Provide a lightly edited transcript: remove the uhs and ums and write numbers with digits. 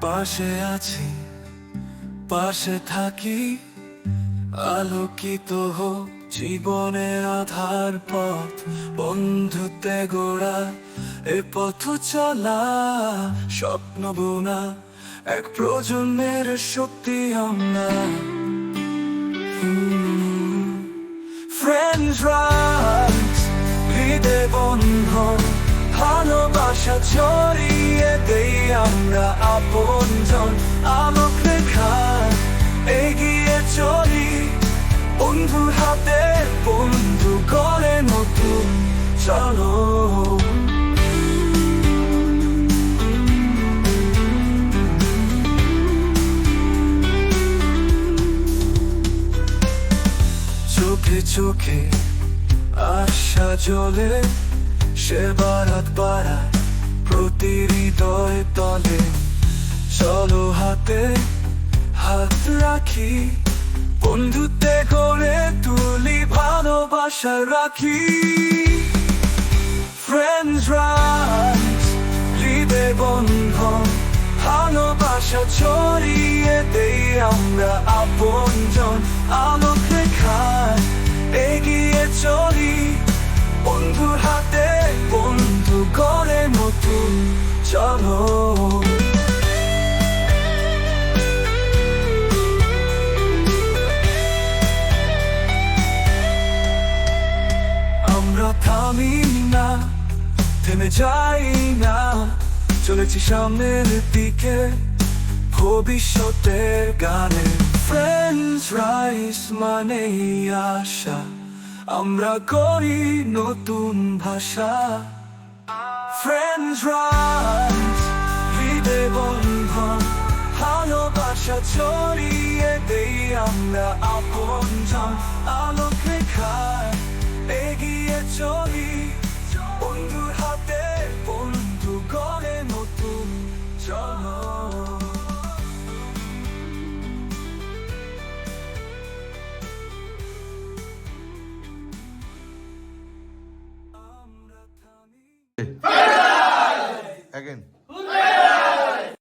পাশে আছি, পাশে থাকি, আলোকিত হোক জীবনের আধার পথ। বন্ধুত্বে গোড়া এ পথ চলা, স্বপ্ন বোনা এক প্রজন্মের শক্তি আমরা। Friends rise, হৃদয় বন্ধন, ভালোবাসা ছড়িয়ে দেই আমরা আপনজন। আলোক রেখায় এগিয়ে চলি, বন্ধুর হাতে বন্ধু করে নতুন চলো। চোখে চোখে আশা জ্বলে, সেবার হাত বাড়ায় প্রতি হৃদয় তলে। চলো হাতে হাত রাখি, বন্ধুত্বে করে তুলি ভালোবাসা রাখি। Friends rise, হৃদয় বন্ধন, ভালোবাসা ছড়িয়ে দেই আমরা আপনজন। আলোক রেখায় এগিয়ে চলি, বন্ধুর হাতে বন্ধু করে নতুন চলো। আমরা থামি না, থেমে যাই না, চলেছি সামনের দিকে ভবিষ্যতের গানে। Friends rise মানে আশা, আমরা করি নতুন ভাষা। Friends rise, হৃদয় বন্ধন, ভালোবাসা ছড়িয়ে দেই আমরা আপনজন। আলোক রেখায় এগিয়ে চলি,